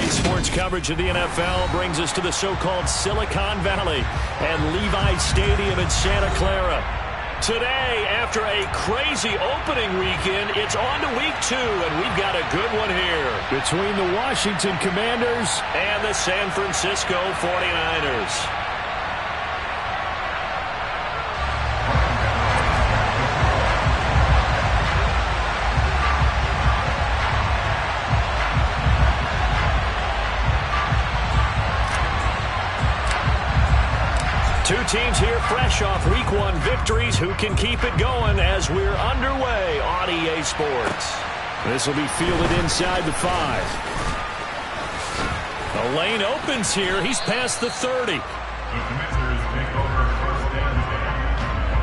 RDA Sports coverage of the NFL brings us to the so-called Silicon Valley and Levi Stadium in Santa Clara. Today, after a crazy opening weekend, it's on to week 2, and we've got a good one here. Between the Washington Commanders and the San Francisco 49ers. Two teams here fresh off Week 1 victories. Who can keep it going as we're underway on EA Sports? This will be fielded inside the 5. The lane opens here. He's past the 30. The Commanders take over first down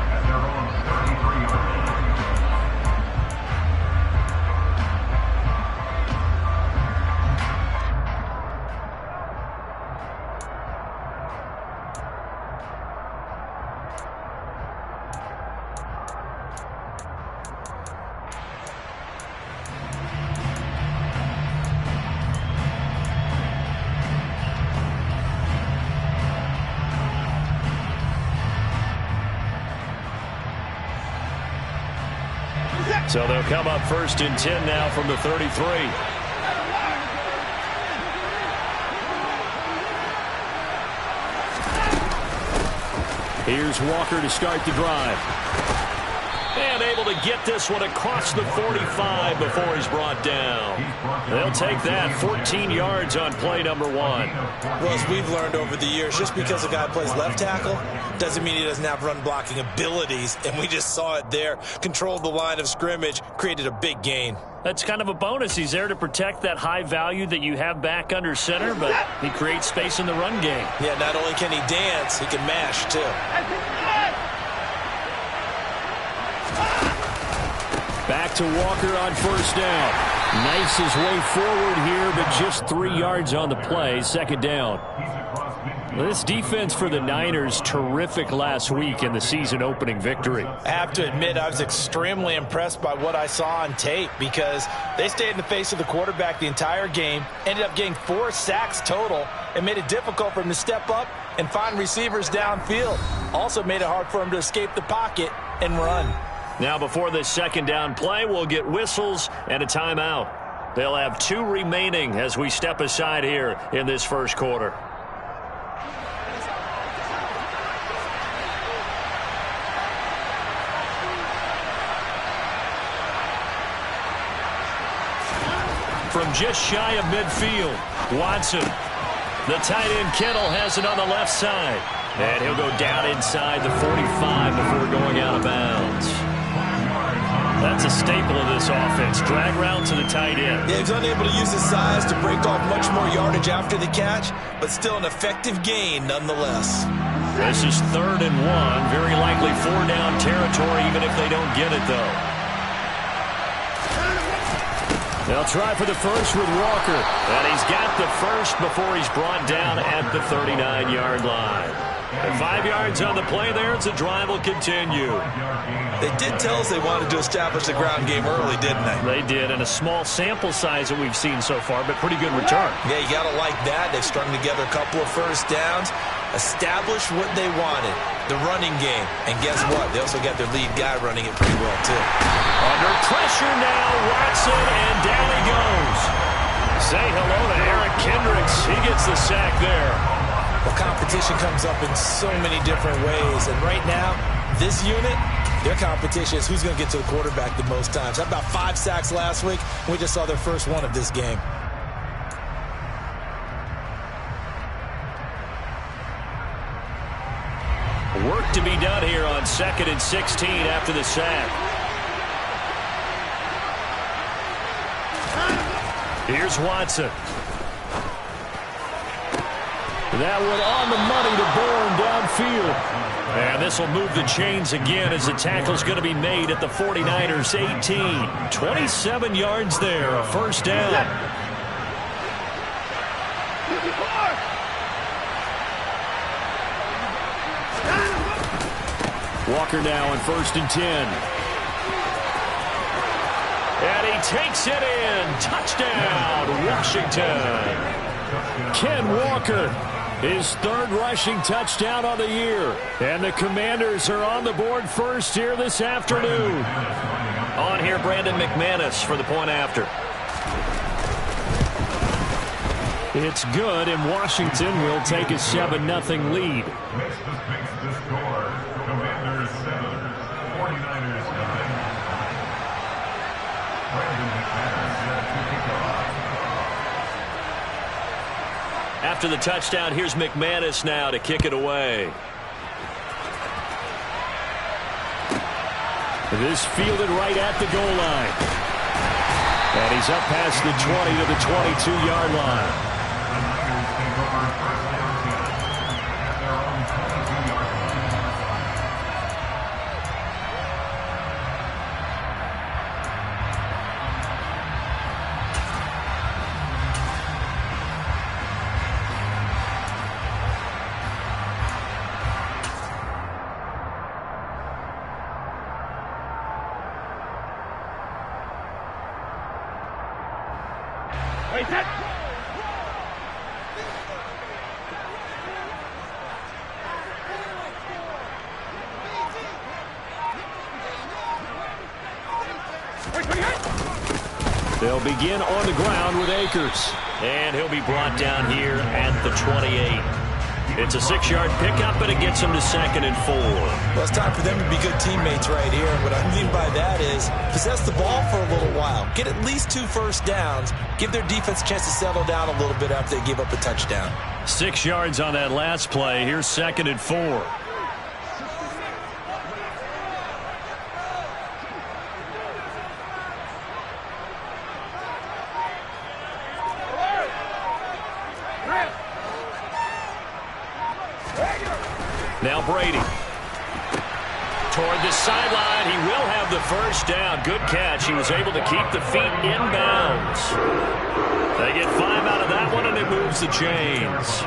at their own 33-yard line. So they'll come up first and 10 now from the 33. Here's Walker to start the drive. And able to get this one across the 45 before he's brought down. They'll take that 14 yards on play number 1. Well, as we've learned over the years, just because a guy plays left tackle doesn't mean he doesn't have run blocking abilities, and we just saw it there. Controlled the line of scrimmage, created a big gain. That's kind of a bonus. He's there to protect that high value that you have back under center, but he creates space in the run game. Yeah, not only can he dance, he can mash too. Back to Walker on first down. Nice his way forward here, but just 3 yards on the play. Second down. This defense for the Niners, terrific last week in the season-opening victory. I have to admit, I was extremely impressed by what I saw on tape because they stayed in the face of the quarterback the entire game, ended up getting 4 sacks total, and made it difficult for him to step up and find receivers downfield. Also made it hard for him to escape the pocket and run. Now before this second down play, we'll get whistles and a timeout. They'll have 2 remaining as we step aside here in this first quarter. From just shy of midfield, Watson. The tight end Kittle has it on the left side. And he'll go down inside the 45 before going out of bounds. That's a staple of this offense. Drag route to the tight end. Yeah, he's unable to use his size to break off much more yardage after the catch, but still an effective gain nonetheless. This is 3rd and 1. Very likely 4-down territory, even if they don't get it, though. They'll try for the first with Walker. And he's got the first before he's brought down at the 39-yard line. And 5 yards on the play there as the drive will continue. They did tell us they wanted to establish the ground game early, didn't they? They did, and a small sample size that we've seen so far, but pretty good return. Yeah, you got to like that. They've strung together a couple of first downs, established what they wanted, the running game. And guess what? They also got their lead guy running it pretty well, too. Under pressure now, Watson, and down he goes. Say hello to Eric Kendricks. He gets the sack there. Well, competition comes up in so many different ways. And right now, this unit, their competition is who's going to get to the quarterback the most times. How about 5 sacks last week? We just saw their first one of this game. Work to be done here on 2nd and 16 after the sack. Here's Watson. That one on the money to Bourne downfield. And this will move the chains again as the tackle's going to be made at the 49ers 18. 27 yards there, a first down. Walker now on 1st and 10. And he takes it in. Touchdown, Washington. Ken Walker, his third rushing touchdown on the year. And the Commanders are on the board first here this afternoon. On here, Brandon McManus for the point after. It's good, and Washington will take a 7-0 lead. The score, Commanders 7, 49ers 9. Brandon McManus to kick off. After the touchdown, here's McManus now to kick it away. This fielded right at the goal line. And he's up past the 20 to the 22-yard line. They'll begin on the ground with Akers. And he'll be brought down here at the 28. It's a 6-yard pickup, and it gets him to 2nd and 4. Well, it's time for them to be good teammates right here. What I mean by that is possess the ball for a little while. Get at least 2 first downs. Give their defense a chance to settle down a little bit after they give up a touchdown. 6 yards on that last play. Here's 2nd and 4. Now Brady. Toward the sideline. He will have the first down. Good catch. He was able to keep the feet inbounds. They get 5 out of that one, and it moves the chains.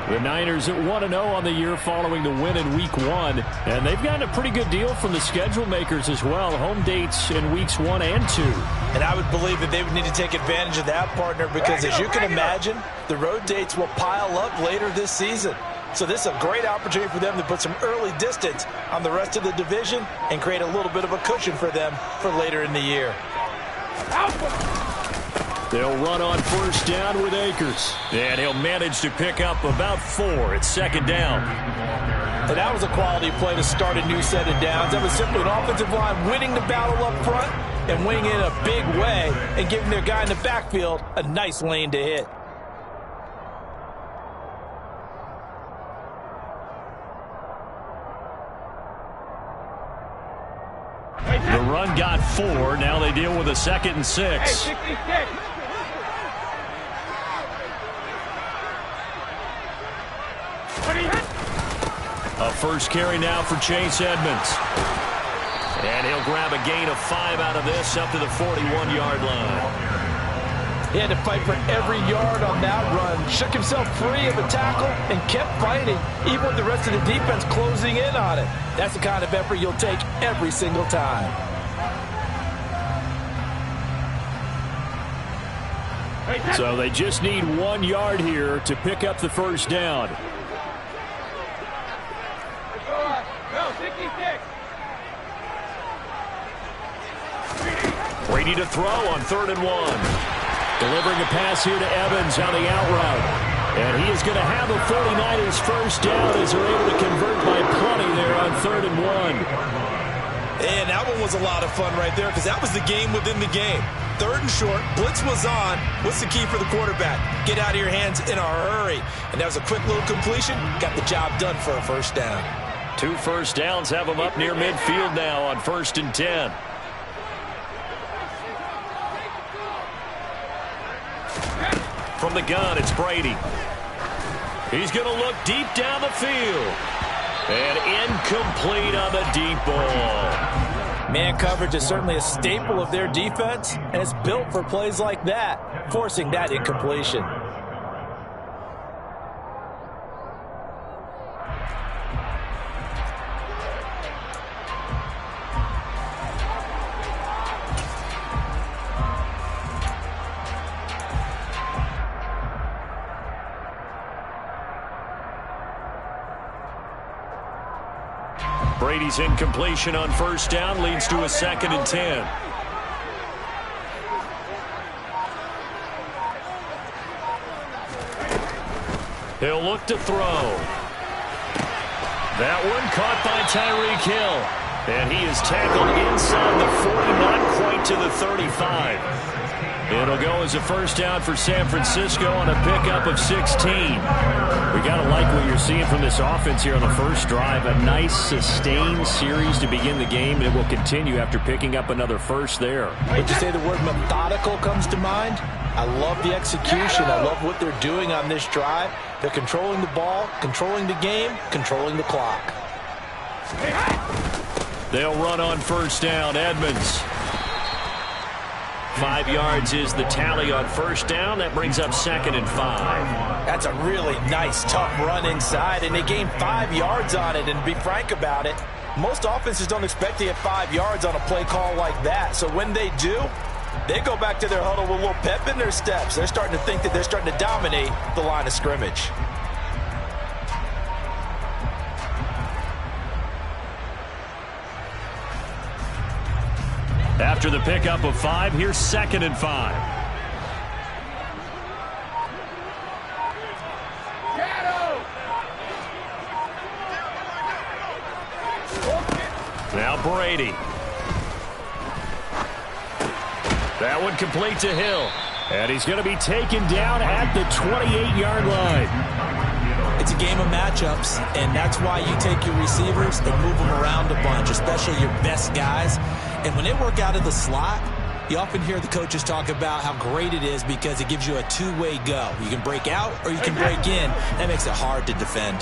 The Niners at 1-0 on the year following the win in Week 1. And they've gotten a pretty good deal from the schedule makers as well. Home dates in Weeks 1 and 2. And I would believe that they would need to take advantage of that, partner, because as you can imagine, the road dates will pile up later this season. So this is a great opportunity for them to put some early distance on the rest of the division and create a little bit of a cushion for them for later in the year. They'll run on first down with Akers. And he'll manage to pick up about 4. It's 2nd down. And that was a quality play to start a new set of downs. That was simply an offensive line winning the battle up front and winning it in a big way and giving their guy in the backfield a nice lane to hit. The run got 4. Now they deal with a 2nd and 6. A first carry now for Chase Edmonds. And he'll grab a gain of 5 out of this up to the 41-yard line. He had to fight for every yard on that run. Shook himself free of a tackle and kept fighting, even with the rest of the defense closing in on it. That's the kind of effort you'll take every single time. So they just need 1 yard here to pick up the first down. Brady to throw on 3rd and 1. Delivering a pass here to Evans on the out route. And he is going to have the 49ers first down as they're able to convert by plenty there on 3rd and 1. And that one was a lot of fun right there because that was the game within the game. 3rd and short, blitz was on. What's the key for the quarterback? Get out of your hands in a hurry. And that was a quick little completion. Got the job done for a first down. 2 first downs have him up near midfield now on 1st and 10. From the gun, it's Brady. He's going to look deep down the field. And incomplete on the deep ball. Man coverage is certainly a staple of their defense, and it's built for plays like that, forcing that incompletion. Brady's incompletion on first down leads to a 2nd and 10. He'll look to throw. That one caught by Tyreek Hill. And he is tackled inside the 40, not quite to the 35. It'll go as a first down for San Francisco on a pickup of 16. We got to like what you're seeing from this offense here on the first drive. A nice, sustained series to begin the game, and it will continue after picking up another first there. Would you say the word methodical comes to mind? I love the execution. I love what they're doing on this drive. They're controlling the ball, controlling the game, controlling the clock. They'll run on first down. Edmonds. 5 yards is the tally on first down. That brings up 2nd and 5. That's a really nice, tough run inside, and they gained 5 yards on it. And to be frank about it, most offenses don't expect to get 5 yards on a play call like that. So when they do, they go back to their huddle with a little pep in their steps. They're starting to think that they're starting to dominate the line of scrimmage. After the pickup of 5, here's 2nd and 5. Now Brady. That one complete to Hill. And he's going to be taken down at the 28-yard line. It's a game of matchups, and that's why you take your receivers and move them around a bunch, especially your best guys. And when they work out of the slot, you often hear the coaches talk about how great it is because it gives you a two-way go. You can break out or you can break in. That makes it hard to defend.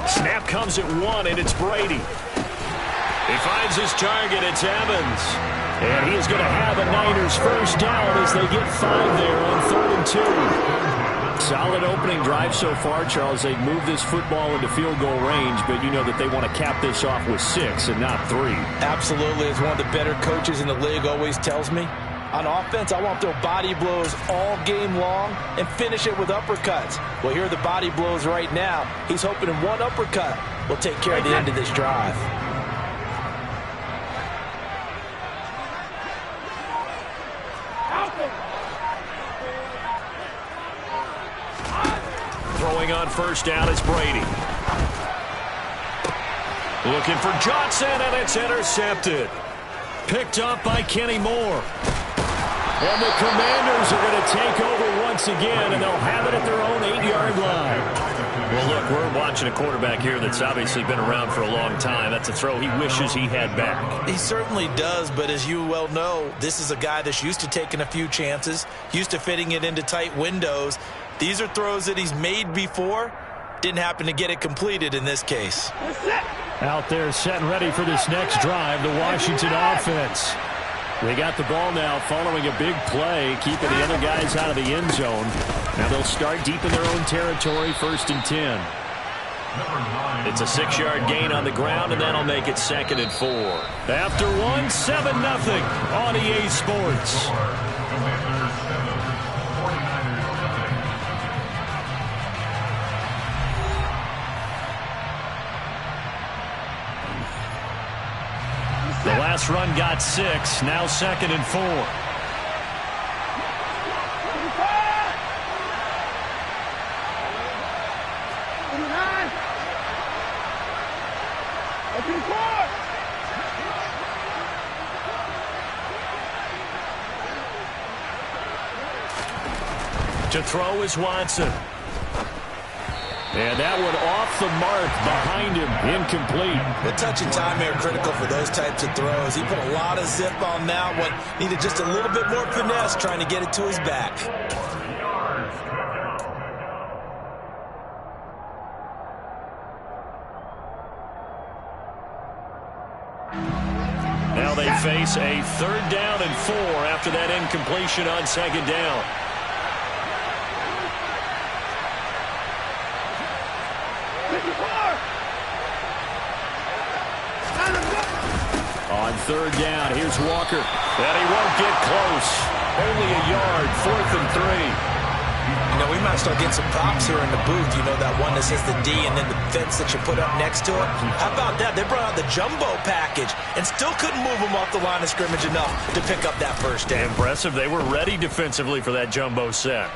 Snap comes at 1, and it's Brady. He finds his target. It's Evans. And he is going to have a Niners first down as they get 5 there on 3rd and 2. Solid opening drive so far, Charles. They've moved this football into field goal range, but you know that they want to cap this off with 6 and not 3. Absolutely. As one of the better coaches in the league always tells me, on offense, I want to throw body blows all game long and finish it with uppercuts. Well, here are the body blows right now. He's hoping in one uppercut will take care of the end of this drive. Throwing on first down is Brady. Looking for Johnson, and it's intercepted. Picked up by Kenny Moore. And the Commanders are going to take over once again, and they'll have it at their own 8-yard line. Well, look, we're watching a quarterback here that's obviously been around for a long time. That's a throw he wishes he had back. He certainly does, but as you well know, this is a guy that's used to taking a few chances, used to fitting it into tight windows. These are throws that he's made before. Didn't happen to get it completed in this case. Out there set and ready for this next drive, the Washington offense. They got the ball now following a big play, keeping the other guys out of the end zone. Now they'll start deep in their own territory, 1st and 10. It's a 6-yard gain on the ground, and that'll make it 2nd and 4. After 1, 7-0 on EA Sports. The last run got 6, now 2nd and 4. To throw is Watson. And that one off the mark behind him, incomplete. The touch and time here critical for those types of throws. He put a lot of zip on that one. Needed just a little bit more finesse trying to get it to his back. Now they face a 3rd down and 4 after that incompletion on 2nd down. On third down, here's Walker. And he won't get close. Only a yard, 4th and 3. You know, we might start getting some props here in the booth. You know, that one that says the D and then the fence that you put up next to it. How about that? They brought out the jumbo package and still couldn't move them off the line of scrimmage enough to pick up that first down. Impressive. They were ready defensively for that jumbo set.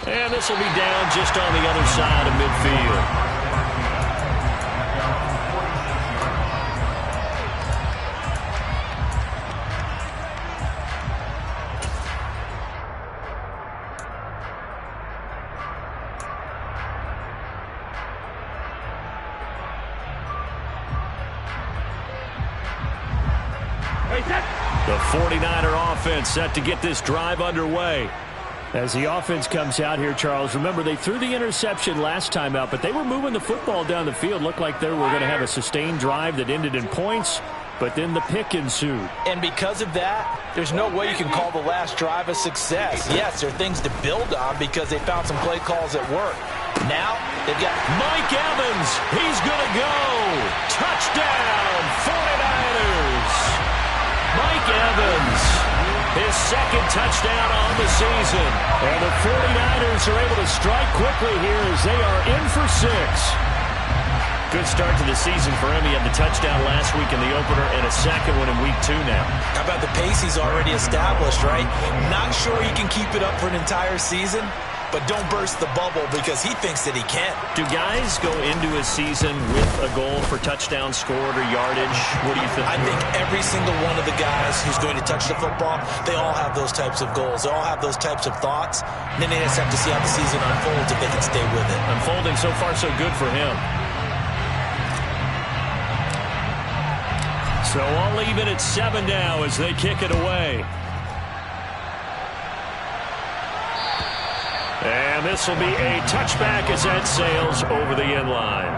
And this will be down just on the other side of midfield. The 49er offense set to get this drive underway. As the offense comes out here, Charles, remember they threw the interception last time out, but they were moving the football down the field. Looked like they were going to have a sustained drive that ended in points, but then the pick ensued. And because of that, there's no way you can call the last drive a success. Yes, there are things to build on because they found some play calls at work. Now, they've got Mike Evans. He's going to go. Touchdown, 49ers. Mike Evans, his second touchdown on the season. And the 49ers are able to strike quickly here as they are in for 6. Good start to the season for him. He had the touchdown last week in the opener and a second one in week 2 now. How about the pace he's already established, right? Not sure he can keep it up for an entire season, but don't burst the bubble because he thinks that he can. Do guys go into a season with a goal for touchdown scored or yardage? What do you think? I think every single one of the guys who's going to touch the football, they all have those types of goals. They all have those types of thoughts. And then they just have to see how the season unfolds if they can stay with it. Unfolding so far so good for him. So I'll leave it at 7 now as they kick it away. And this will be a touchback as that sails over the end line.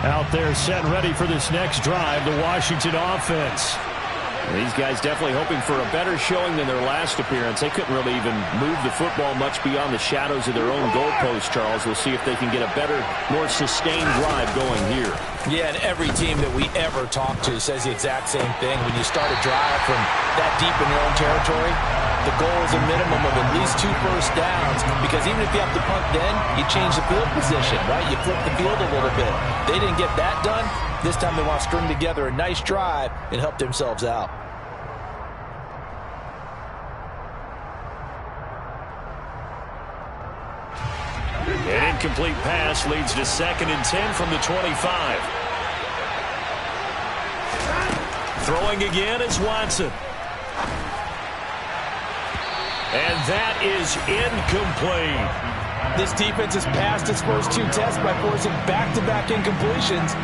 Out there set and ready for this next drive, the Washington offense. These guys definitely hoping for a better showing than their last appearance. They couldn't really even move the football much beyond the shadows of their own goalpost, Charles. We'll see if they can get a better, more sustained drive going here. Yeah, and every team that we ever talk to says the exact same thing. When you start a drive from that deep in your own territory, the goal is a minimum of at least 2 first downs, because even if you have to punt then, you change the field position, right? You flip the field a little bit. They didn't get that done. This time they want to string together a nice drive and help themselves out. An incomplete pass leads to 2nd and 10 from the 25. Throwing again is Watson. And that is incomplete. This defense has passed its first 2 tests by forcing back-to-back incompletions.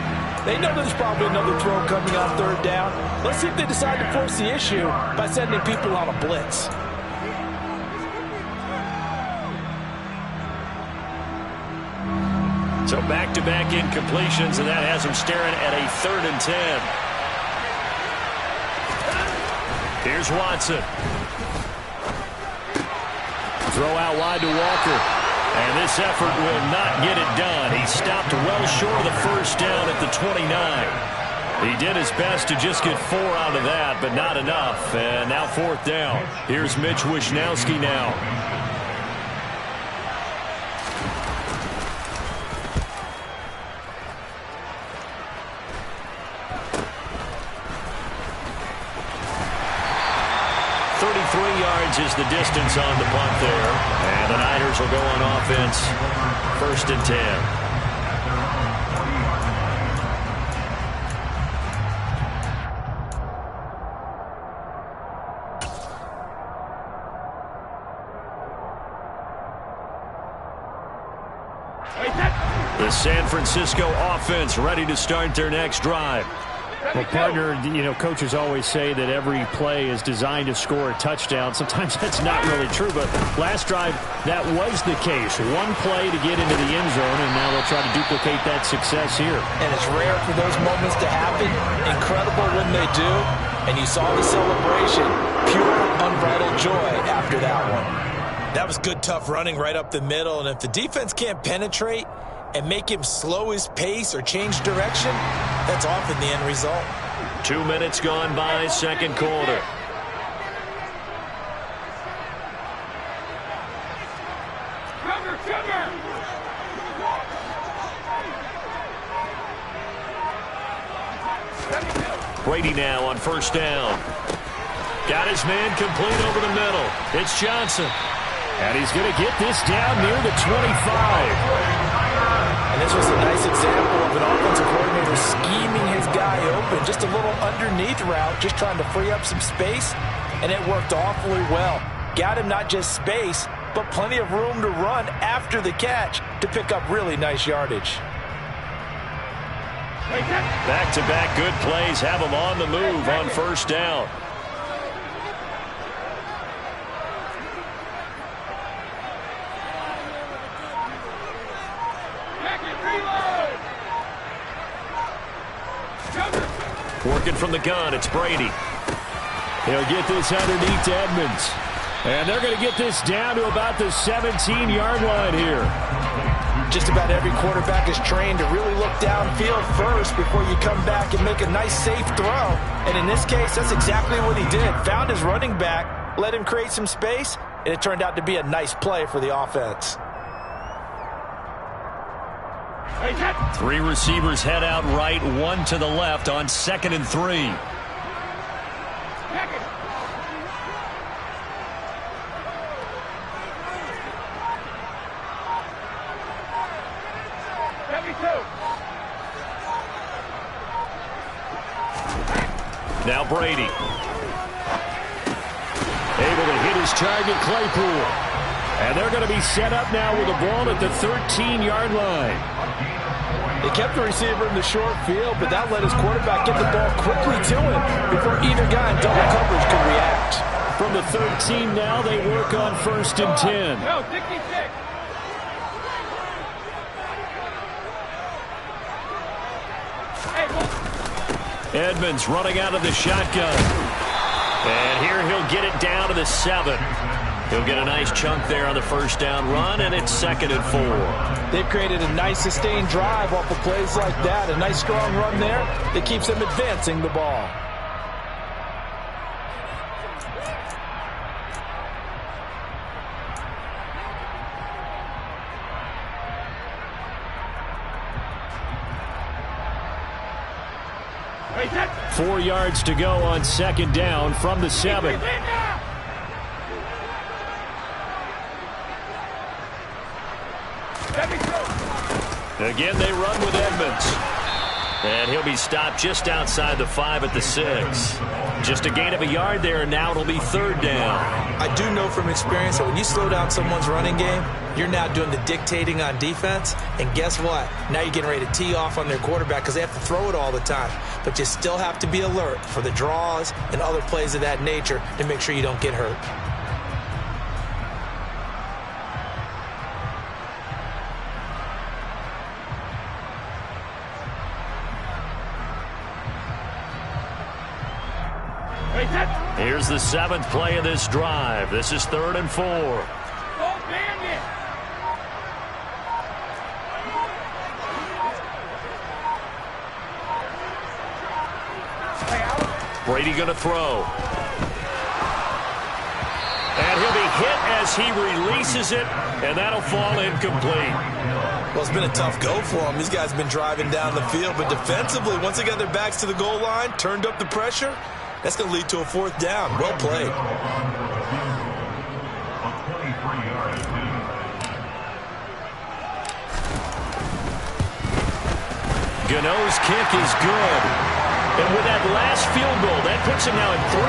They know there's probably another throw coming on 3rd down. Let's see if they decide to force the issue by sending people on a blitz. So back-to-back incompletions, and that has them staring at a 3rd and 10. Here's Watson. Throw out wide to Walker. And this effort will not get it done. He stopped well short of the first down at the 29. He did his best to just get 4 out of that, but not enough. And now 4th down. Here's Mitch Wishnowsky now. Is the distance on the punt there. And the Niners will go on offense. 1st and 10. The San Francisco offense ready to start their next drive. Well, partner, coaches always say that every play is designed to score a touchdown. Sometimes that's not really true, but last drive, that was the case. One play to get into the end zone, and now they'll try to duplicate that success here. And it's rare for those moments to happen. Incredible when they do. And you saw the celebration. Pure, unbridled joy after that one. That was good, tough running right up the middle. And if the defense can't penetrate and make him slow his pace or change direction, that's often the end result. 2 minutes gone by, second quarter. Brady now on first down. Got his man complete over the middle. It's Johnson. And he's going to get this down near the 25. And this was a nice example of an offensive coordinator scheming his guy open. Just a little underneath route, just trying to free up some space, and it worked awfully well. Got him not just space, but plenty of room to run after the catch to pick up really nice yardage. Back-to-back good plays have him on the move on first down. Working from the gun, it's Brady. He'll get this underneath to Edmonds. And they're going to get this down to about the 17-yard line here. Just about every quarterback is trained to really look downfield first before you come back and make a nice, safe throw. And in this case, that's exactly what he did. Found his running back, let him create some space, and it turned out to be a nice play for the offense. Three receivers head out right, one to the left on 2nd and 3. Now Brady. Able to hit his target, Claypool. And they're going to be set up now with the ball at the 13-yard line. They kept the receiver in the short field, but that let his quarterback get the ball quickly to him before either guy in double coverage could react. From the 13 now, they work on 1st and 10. No, 66. Edmonds running out of the shotgun. And here he'll get it down to the 7. He'll get a nice chunk there on the first down run, and it's 2nd and 4. They've created a nice sustained drive off of plays like that. A nice strong run there that keeps them advancing the ball. Hey, 4 yards to go on 2nd down from the 7. Again, they run with Edmonds. And he'll be stopped just outside the 5 at the 6. Just a gain of a yard there, and now it'll be 3rd down. I do know from experience that when you slow down someone's running game, you're now doing the dictating on defense. And guess what? Now you're getting ready to tee off on their quarterback because they have to throw it all the time. But you still have to be alert for the draws and other plays of that nature to make sure you don't get hurt. Here's the 7th play of this drive. This is 3rd and 4. Brady going to throw. And he'll be hit as he releases it, and that'll fall incomplete. Well, it's been a tough go for him. These guys have been driving down the field, but defensively, once they got their backs to the goal line, turned up the pressure, that's going to lead to a 4th down. Well played. Gano's kick is good. And with that last field goal, that puts him now at 300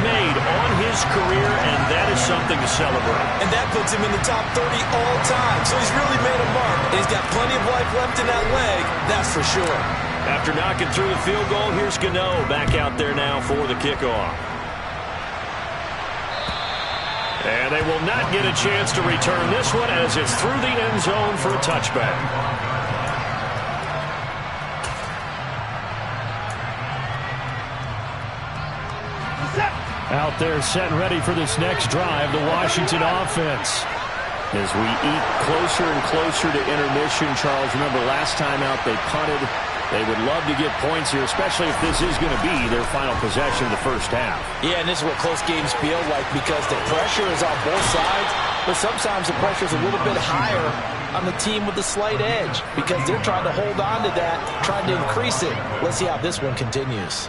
made on his career, and that is something to celebrate. And that puts him in the top 30 all time. So he's really made a mark, and he's got plenty of life left in that leg, that's for sure. After knocking through the field goal, here's Gano back out there now for the kickoff. And they will not get a chance to return this one as it's through the end zone for a touchback. Out there set and ready for this next drive, the Washington offense. As we eat closer and closer to intermission, Charles, remember last time out they punted. They would love to get points here, especially if this is going to be their final possession of the first half. Yeah, and this is what close games feel like because the pressure is on both sides, but sometimes the pressure is a little bit higher on the team with the slight edge because they're trying to hold on to that, trying to increase it. Let's see how this one continues.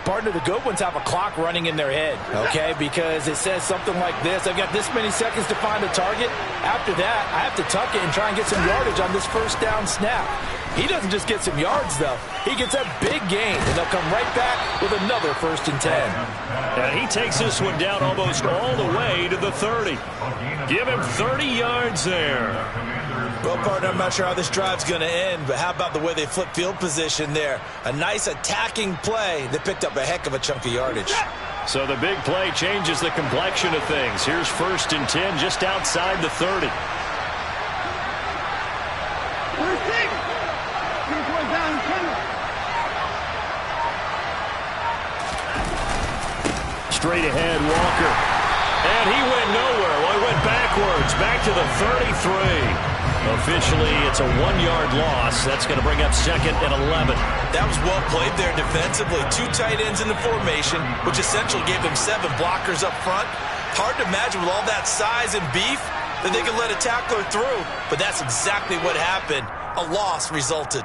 Partner, the good ones have a clock running in their head, okay, because it says something like this. I've got this many seconds to find a target. After that, I have to tuck it and try and get some yardage on this first down snap. He doesn't just get some yards, though. He gets a big gain, and they'll come right back with another 1st and 10. And he takes this one down almost all the way to the 30. Give him 30 yards there. Well, partner, I'm not sure how this drive's going to end, but how about the way they flip field position there? A nice attacking play that picked up a heck of a chunk of yardage. So the big play changes the complexion of things. Here's 1st and 10 just outside the 30. Straight ahead, Walker. And he went nowhere. Well, he went backwards, back to the 33. Officially, it's a 1-yard loss. That's going to bring up 2nd and 11. That was well played there defensively. 2 tight ends in the formation, which essentially gave them 7 blockers up front. Hard to imagine with all that size and beef that they could let a tackler through, but that's exactly what happened. A loss resulted.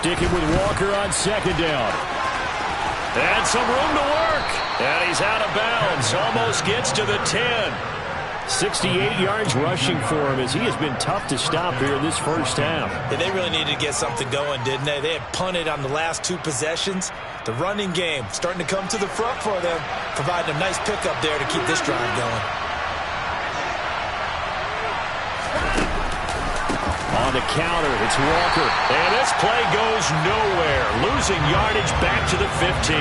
Sticking with Walker on 2nd down. And some room to work. And he's out of bounds. Almost gets to the 10. 68 yards rushing for him as he has been tough to stop here in this first half. Yeah, they really needed to get something going, didn't they? They had punted on the last 2 possessions. The running game starting to come to the front for them, providing a nice pickup there to keep this drive going. On the counter, it's Walker. And this play goes nowhere. Losing yardage back to the 15.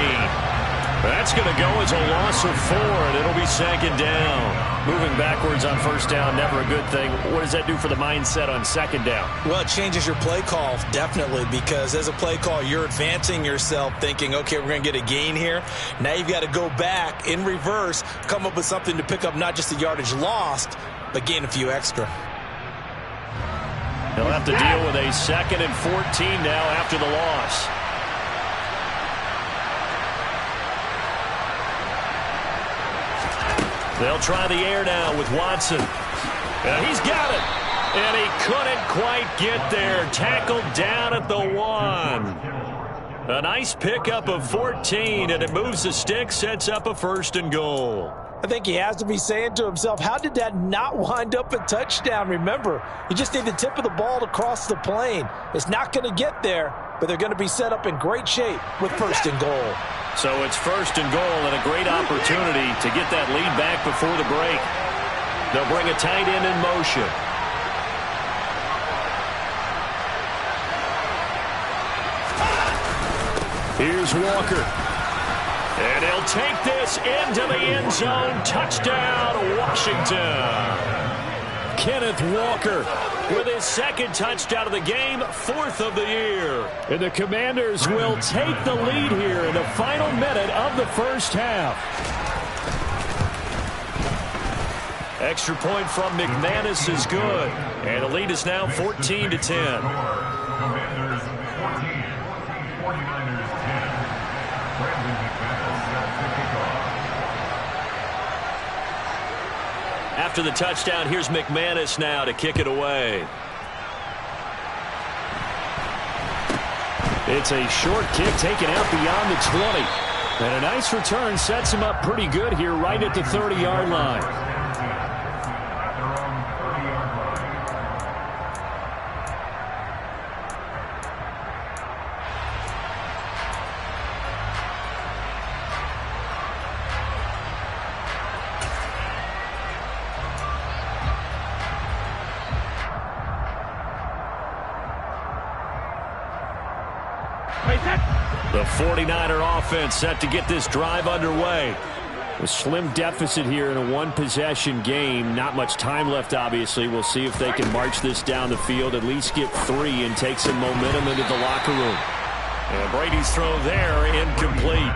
That's going to go as a loss of 4, and it'll be 2nd down. Moving backwards on 1st down, never a good thing. What does that do for the mindset on 2nd down? Well, it changes your play call, definitely, because as a play call, you're advancing yourself thinking, okay, we're going to get a gain here. Now you've got to go back in reverse, come up with something to pick up not just the yardage lost, but gain a few extra. He'll have to deal with a 2nd and 14 now after the loss. They'll try the air now with Watson. And he's got it. And he couldn't quite get there. Tackled down at the 1. A nice pickup of 14, and it moves the stick, sets up a 1st and goal. I think he has to be saying to himself, how did that not wind up a touchdown? Remember, you just need the tip of the ball to cross the plane. It's not going to get there, but they're going to be set up in great shape with 1st and goal. So it's 1st and goal and a great opportunity to get that lead back before the break. They'll bring a tight end in motion. Here's Walker. And he'll take this into the end zone. Touchdown, Washington. Kenneth Walker with his 2nd touchdown of the game, 4th of the year. And the Commanders will take the lead here in the final minute of the first half. Extra point from McManus is good. And the lead is now 14-10. Commanders 14, 49ers 10. Brandon McManus at the kickoff. After the touchdown, here's McManus now to kick it away. It's a short kick taken out beyond the 20. And a nice return sets him up pretty good here right at the 30-yard line. The 49er offense set to get this drive underway. A slim deficit here in a one-possession game. Not much time left, obviously. We'll see if they can march this down the field, at least get 3 and take some momentum into the locker room. And Brady's throw there, incomplete.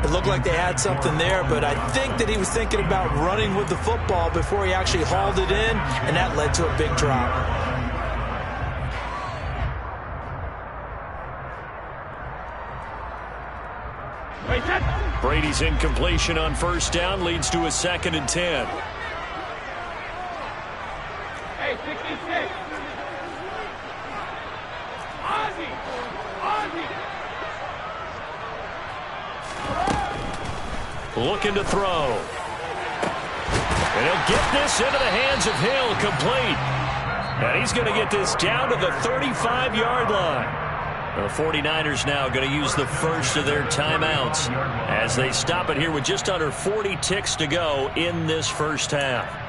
It looked like they had something there, but I think that he was thinking about running with the football before he actually hauled it in, and that led to a big drop. Brady's incompletion on first down leads to a 2nd and 10. Hey, 66. Ozzie. Looking to throw. And he'll get this into the hands of Hill, complete. And he's going to get this down to the 35-yard line. The 49ers now going to use the first of their timeouts as they stop it here with just under 40 ticks to go in this first half.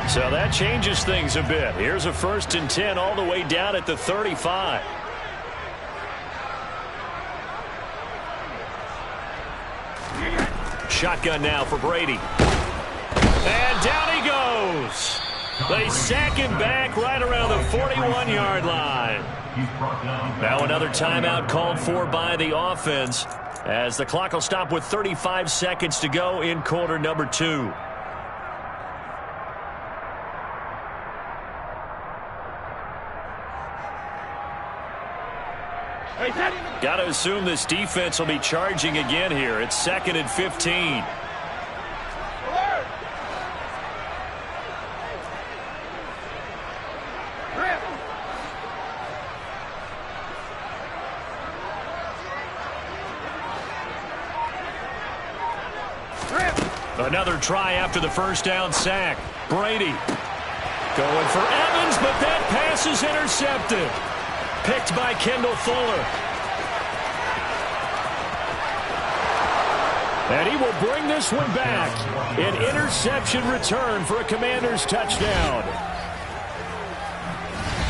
So that changes things a bit. Here's a 1st and 10 all the way down at the 35. Shotgun now for Brady. And down he goes. They sack him back right around the 41-yard line. Now another timeout called for by the offense as the clock will stop with 35 seconds to go in quarter number 2. Got to assume this defense will be charging again here. It's 2nd and 15. Another try after the first down sack. Brady going for Evans, but that pass is intercepted. Picked by Kendall Fuller. And he will bring this one back. An interception return for a Commanders touchdown.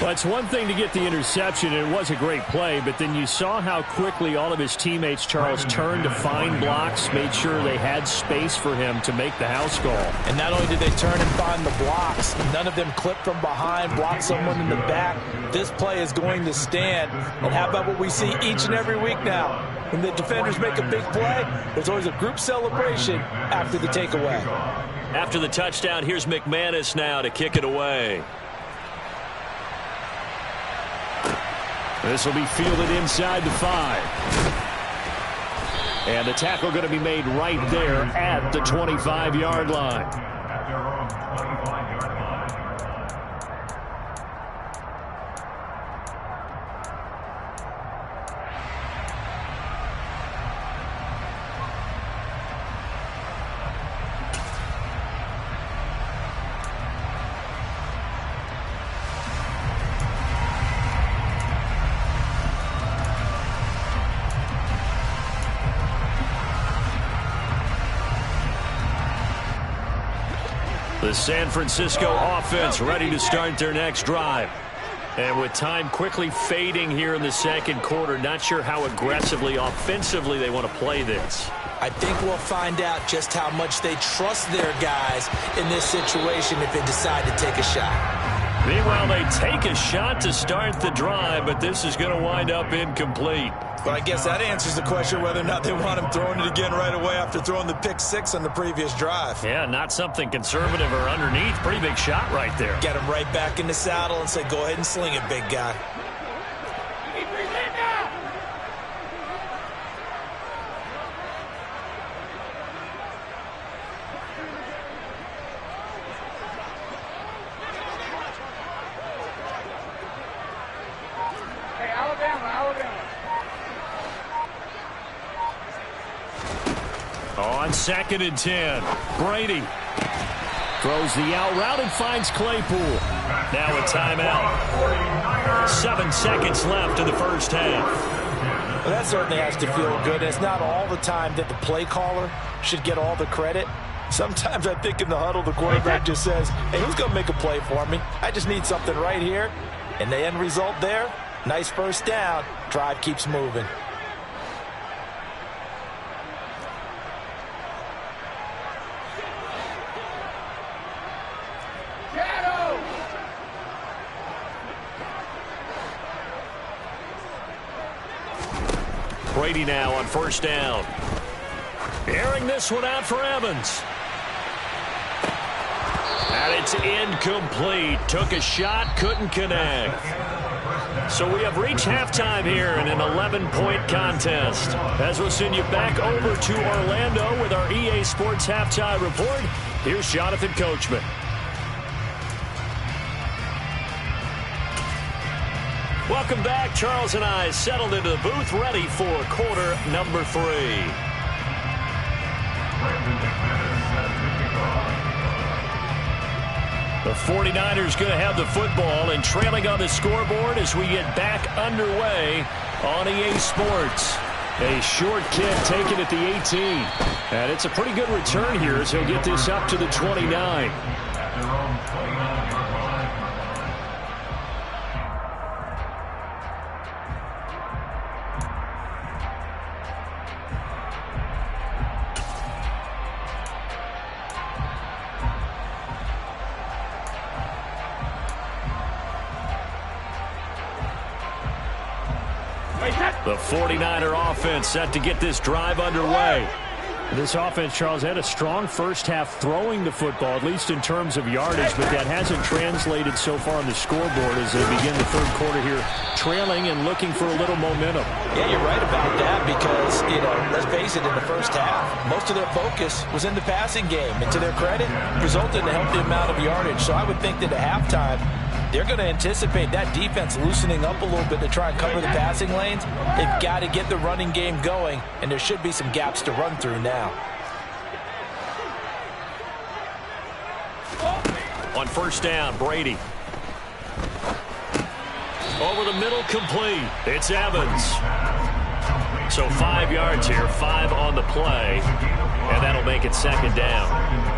Well, it's one thing to get the interception, and it was a great play, but then you saw how quickly all of his teammates, Charles, turned to find blocks, made sure they had space for him to make the house call. And not only did they turn and find the blocks, none of them clipped from behind, blocked someone in the back. This play is going to stand. And how about what we see each and every week now? When the defenders make a big play, there's always a group celebration after the takeaway. After the touchdown, here's McManus now to kick it away. This will be fielded inside the 5. And the tackle going to be made right there at the 25-yard line. The San Francisco offense ready to start their next drive. And with time quickly fading here in the second quarter, not sure how aggressively, offensively they want to play this. I think we'll find out just how much they trust their guys in this situation if they decide to take a shot. Meanwhile, they take a shot to start the drive, but this is going to wind up incomplete. But I guess that answers the question whether or not they want him throwing it again right away after throwing the pick 6 on the previous drive. Yeah, not something conservative or underneath. Pretty big shot right there. Get him right back in the saddle and say, go ahead and sling it, big guy. On 2nd and 10, Brady throws the out route and finds Claypool. Now a timeout. 7 seconds left in the first half. Well, that certainly has to feel good. It's not all the time that the play caller should get all the credit. Sometimes I think in the huddle, the quarterback just says, hey, who's going to make a play for me? I just need something right here. And the end result there, nice first down. Drive keeps moving. Brady now on first down. Airing this one out for Evans. And it's incomplete. Took a shot, couldn't connect. So we have reached halftime here in an 11-point contest. As we'll send you back over to Orlando with our EA Sports Halftime Report, here's Jonathan Coachman. Welcome back. Charles and I settled into the booth, ready for quarter number 3. The 49ers going to have the football and trailing on the scoreboard as we get back underway on EA Sports. A short kick taken at the 18. And it's a pretty good return here as he'll get this up to the 29. The 49er offense set to get this drive underway. This offense, Charles, had a strong first half throwing the football, at least in terms of yardage, but that hasn't translated so far on the scoreboard as they begin the third quarter here, trailing and looking for a little momentum. Yeah, you're right about that because, let's face it, in the first half, most of their focus was in the passing game. And to their credit, resulted in a healthy amount of yardage. So I would think that at halftime, they're going to anticipate that defense loosening up a little bit to try and cover the passing lanes. They've got to get the running game going, and there should be some gaps to run through now. On first down, Brady. Over the middle, complete. It's Evans. So 5 yards here, 5 on the play, and that'll make it second down.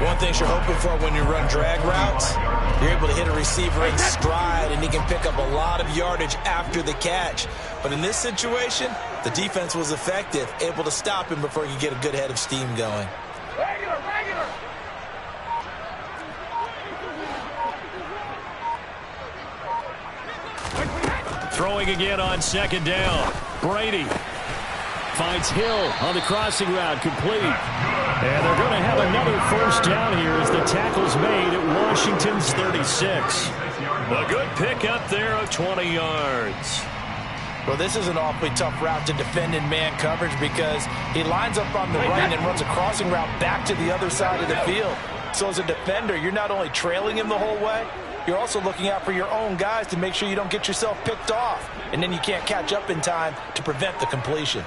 One thing you're hoping for when you run drag routes, you're able to hit a receiver in stride, and he can pick up a lot of yardage after the catch. But in this situation, the defense was effective, able to stop him before he could get a good head of steam going. Throwing again on second down. Brady finds Hill on the crossing route, complete. And they're going to have another first down here as the tackle's made at Washington's 36. A good pickup there of 20 yards. Well, this is an awfully tough route to defend in man coverage because he lines up on the right and runs a crossing route back to the other side of the field. So as a defender, you're not only trailing him the whole way, you're also looking out for your own guys to make sure you don't get yourself picked off. And then you can't catch up in time to prevent the completion.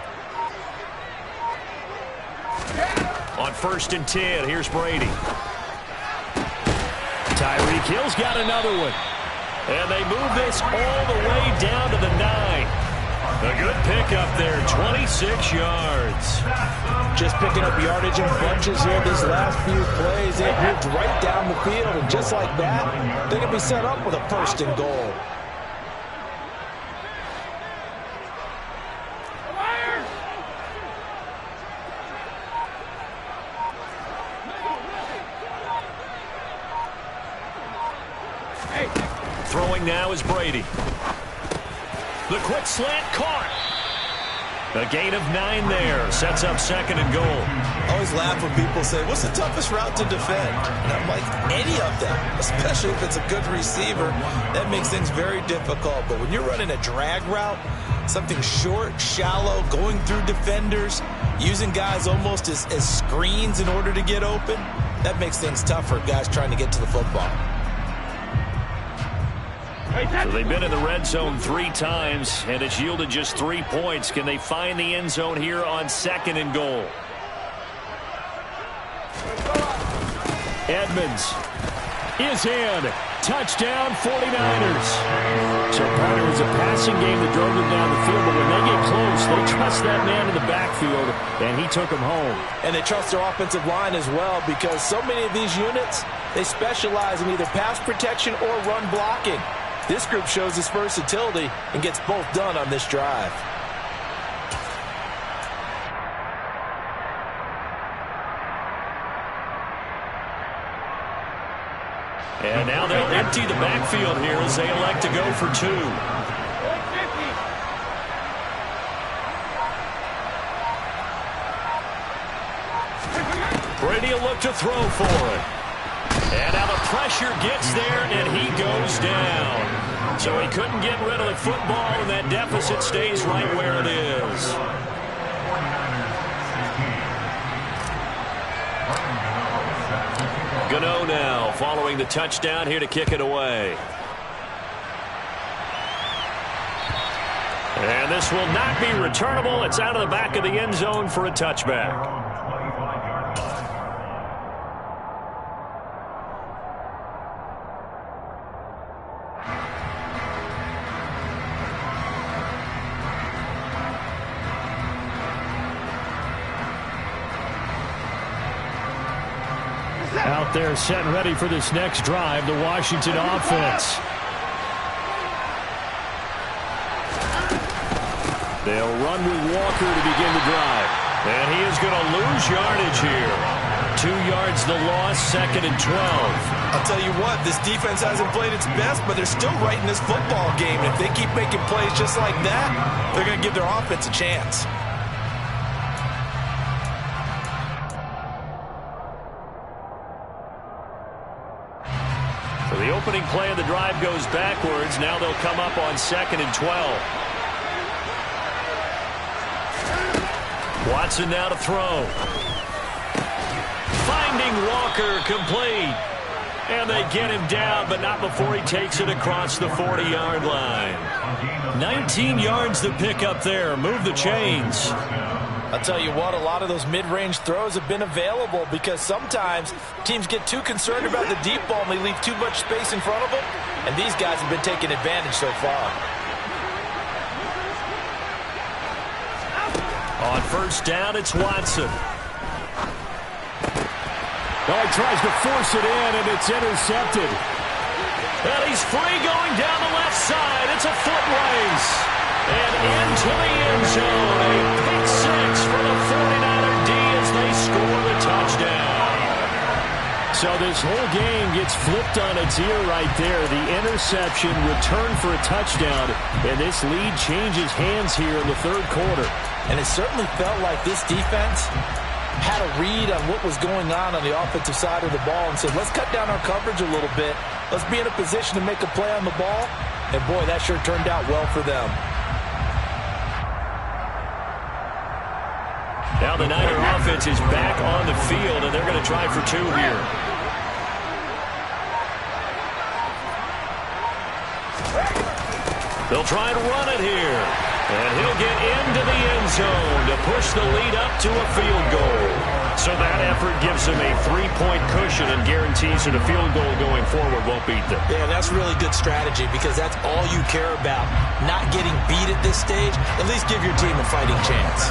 On first and 10, here's Brady. Tyreek Hill's got another one. And they move this all the way down to the 9. A good pickup there, 26 yards. Just picking up yardage in bunches here these last few plays. They moved right down the field, and just like that, they're going to be set up with a first and goal. Throwing now is Brady. The quick slant caught. A gain of 9 there. Sets up second and goal. I always laugh when people say, what's the toughest route to defend? And I'm like, any of them, especially if it's a good receiver. That makes things very difficult. But when you're running a drag route, something short, shallow, going through defenders, using guys almost as screens in order to get open, that makes things tough for guys trying to get to the football. So they've been in the red zone 3 times, and it's yielded just 3 points. Can they find the end zone here on 2nd and goal? Edmonds is in. Touchdown, 49ers. So, partner, it was a passing game that drove them down the field, but when they get close, they trust that man in the backfield, and he took them home. And they trust their offensive line as well, because so many of these units, they specialize in either pass protection or run blocking. This group shows its versatility and gets both done on this drive. And now they'll empty the backfield here as they elect to go for 2. Brady will look to throw for it. And now the pressure gets there, and he goes down. So he couldn't get rid of the football, and that deficit stays right where it is. Gano now following the touchdown here to kick it away. And this will not be returnable. It's out of the back of the end zone for a touchback. Out there set and ready for this next drive, the Washington offense. They'll run with Walker to begin the drive. And he is going to lose yardage here. 2 yards the loss, 2nd and 12. I'll tell you what, this defense hasn't played its best, but they're still right in this football game. If they keep making plays just like that, they're going to give their offense a chance. So the opening play of the drive goes backwards. Now they'll come up on 2nd and 12. Watson now to throw. Finding Walker complete. And they get him down, but not before he takes it across the 40-yard line. 19 yards to pick up there. Move the chains. I'll tell you what, a lot of those mid-range throws have been available because sometimes teams get too concerned about the deep ball and they leave too much space in front of them, and these guys have been taking advantage so far. On 1st down, it's Watson. Oh, he tries to force it in, and it's intercepted. And he's free going down the left side. It's a foot race. And into the end zone. A pick 6 for the 49er D as they score the touchdown. So this whole game gets flipped on its ear right there. The interception, return for a touchdown, and this lead changes hands here in the 3rd quarter. And it certainly felt like this defense had a read on what was going on the offensive side of the ball and said, let's cut down our coverage a little bit. Let's be in a position to make a play on the ball. And, boy, that sure turned out well for them. Now the Niner offense is back on the field, and they're going to try for 2 here. They'll try and run it here. And he'll get into the end zone to push the lead up to a field goal. So that effort gives them a 3-point cushion and guarantees that a field goal going forward won't beat them. Yeah, that's really good strategy because that's all you care about. Not getting beat at this stage. At least give your team a fighting chance.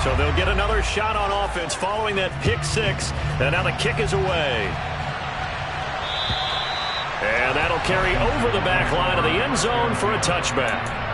So they'll get another shot on offense following that pick 6. And now the kick is away. And that'll carry over the back line of the end zone for a touchback.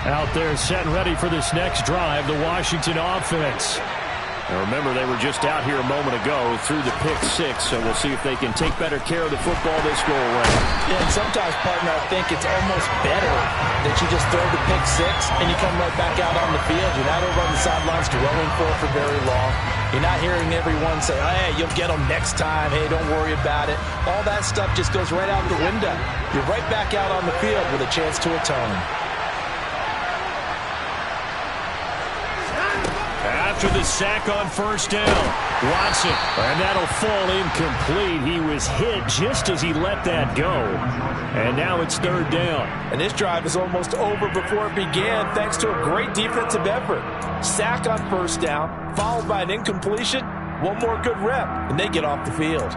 Out there set and ready for this next drive, the Washington offense. Now remember, they were just out here a moment ago through the pick six, so we'll see if they can take better care of the football this go around. Yeah, and sometimes, partner, I think it's almost better that you just throw the pick six and you come right back out on the field. You're not over on the sidelines dwelling for very long. You're not hearing everyone say, hey, you'll get them next time. Hey, don't worry about it. All that stuff just goes right out the window. You're right back out on the field with a chance to atone. After the sack on first down, Watson, and that'll fall incomplete. He was hit just as he let that go. And now it's third down. And this drive is almost over before it began thanks to a great defensive effort. Sack on first down, followed by an incompletion. One more good rep, and they get off the field.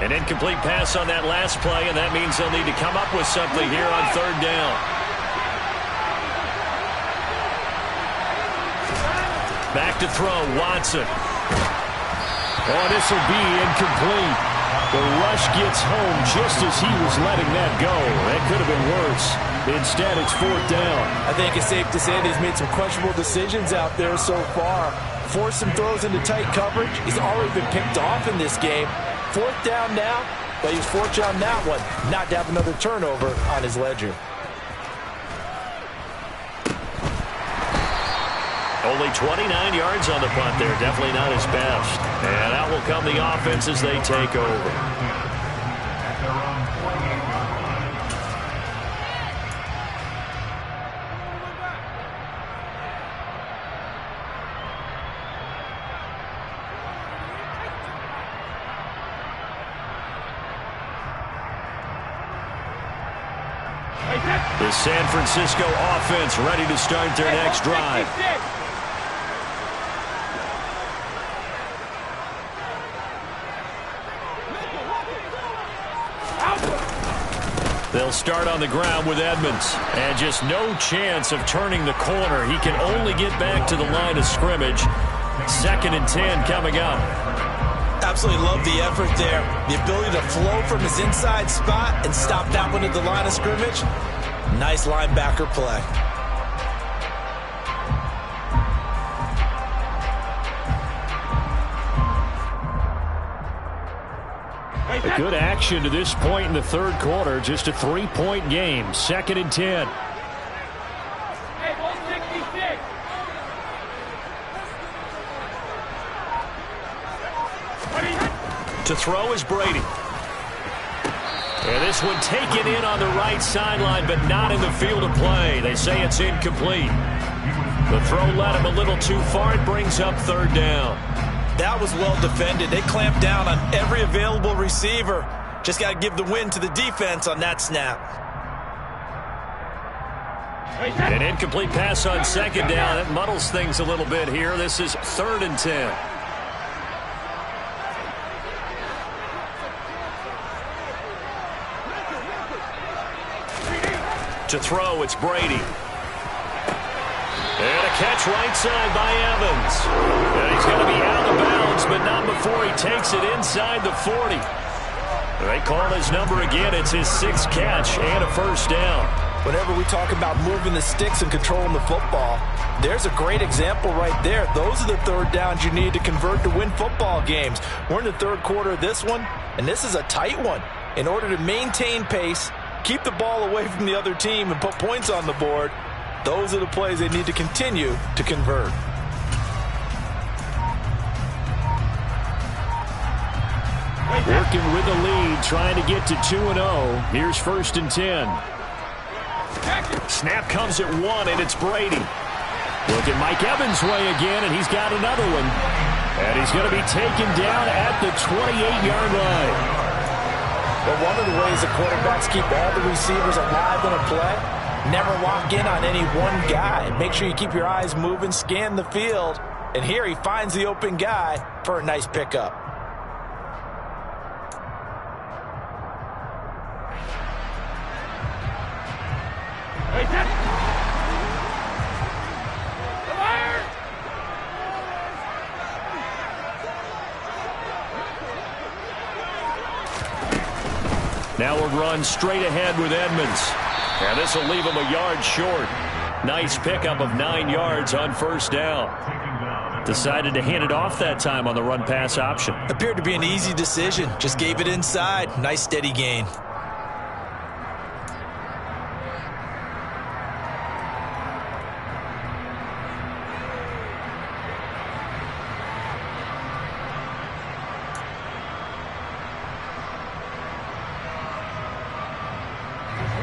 An incomplete pass on that last play, and that means they'll need to come up with something here on third down. Back to throw, Watson. Oh, this will be incomplete. The rush gets home just as he was letting that go. That could have been worse. Instead, it's fourth down. I think it's safe to say that he's made some questionable decisions out there so far. Forced some throws into tight coverage. He's already been picked off in this game. Fourth down now, but he was fortunate on that one not to have another turnover on his ledger. Only 29 yards on the punt there. Definitely not his best. And out will come the offense as they take over. The San Francisco offense ready to start their next drive. They'll start on the ground with Edmonds. And just no chance of turning the corner. He can only get back to the line of scrimmage. 2nd and 10 coming up. Absolutely love the effort there. The ability to flow from his inside spot and stop that one at the line of scrimmage. Nice linebacker play. A good action to this point in the third quarter. Just a 3-point game. 2nd and 10. To throw is Brady. And this one taken in on the right sideline, but not in the field of play. They say it's incomplete. The throw led him a little too far. It brings up third down. That was well defended. They clamped down on every available receiver. Just got to give the win to the defense on that snap. An incomplete pass on second down. That muddles things a little bit here. This is 3rd and 10. To throw, it's Brady. And a catch right side by Evans. And he's going to be out of bounds, but not before he takes it inside the 40. They call his number again. It's his 6th catch and a first down. Whenever we talk about moving the sticks and controlling the football, there's a great example right there. Those are the third downs you need to convert to win football games. We're in the third quarter of this one, and this is a tight one. In order to maintain pace, keep the ball away from the other team, and put points on the board, those are the plays they need to continue to convert. Working with the lead, trying to get to 2-0. Here's 1st and 10. Snap comes at 1, and it's Brady. Look at Mike Evans' way again, and he's got another one. And he's going to be taken down at the 28-yard line. But one of the ways the quarterbacks keep all the receivers alive in a play, never lock in on any one guy. Make sure you keep your eyes moving, scan the field. And here he finds the open guy for a nice pickup. Now a run straight ahead with Edmonds. And this will leave him a yard short. Nice pickup of 9 yards on first down. Decided to hand it off that time on the run-pass option. Appeared to be an easy decision. Just gave it inside. Nice steady gain.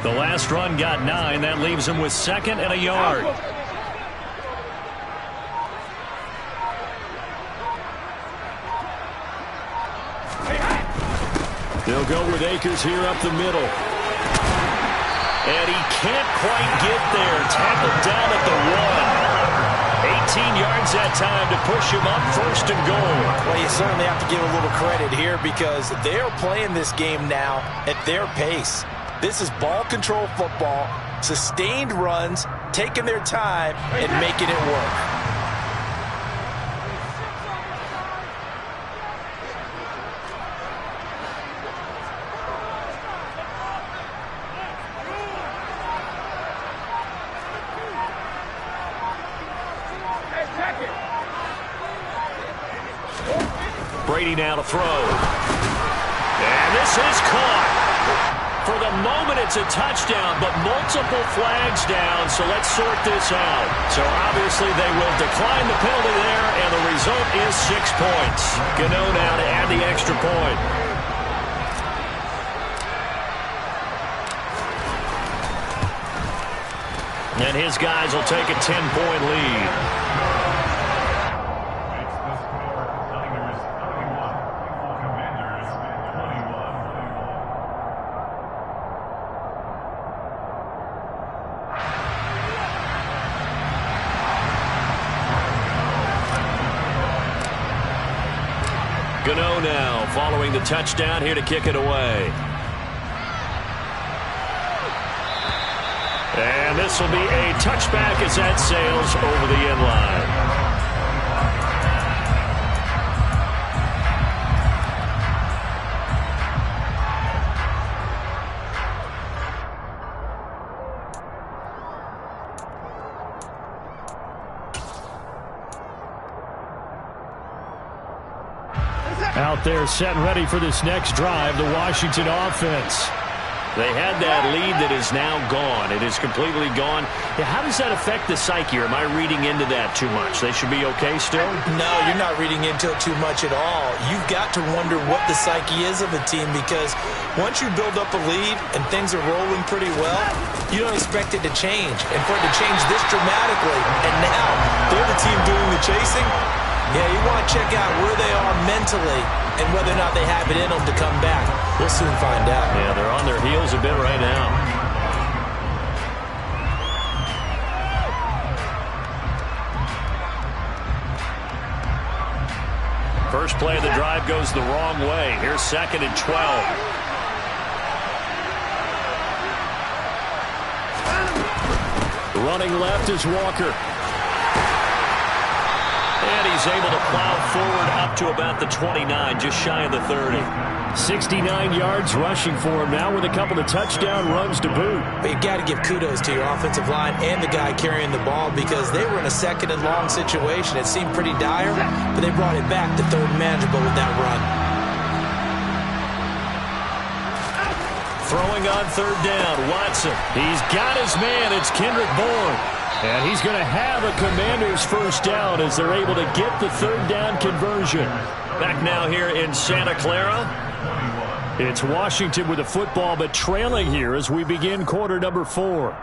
The last run got 9. That leaves him with 2nd and a yard. They'll go with Akers here up the middle. And he can't quite get there. Tackled down at the 1. 18 yards that time to push him up 1st and goal. Well, you certainly have to give a little credit here because they're playing this game now at their pace. This is ball control football, sustained runs, taking their time, and making it work. Brady now to throw. And this is caught. For the moment, it's a touchdown, but multiple flags down, so let's sort this out. So obviously they will decline the penalty there, and the result is 6 points. Gano now to add the extra point. And his guys will take a 10-point lead. Gano now following the touchdown here to kick it away. And this will be a touchback as that sails over the end line. Out there set and ready for this next drive, the Washington offense. They had that lead that is now gone. It is completely gone. How does that affect the psyche? Or am I reading into that too much? They should be okay still? No, you're not reading into it too much at all. You've got to wonder what the psyche is of a team because once you build up a lead and things are rolling pretty well, you don't expect it to change. And for it to change this dramatically, and now they're the team doing the chasing, yeah, you want to check out where they are mentally and whether or not they have it in them to come back. We'll soon find out. Yeah, they're on their heels a bit right now. First play of the drive goes the wrong way. Here's 2nd and 12. Running left is Walker. And he's able to plow forward up to about the 29, just shy of the 30. 69 yards rushing for him now with a couple of touchdown runs to boot. But you've got to give kudos to your offensive line and the guy carrying the ball because they were in a 2nd and long situation. It seemed pretty dire, but they brought it back to 3rd and manageable with that run. Throwing on 3rd down, Watson. He's got his man. It's Kendrick Bourne. And he's going to have a Commanders first down as they're able to get the 3rd down conversion. Back now here in Santa Clara. It's Washington with the football, but trailing here as we begin quarter number 4.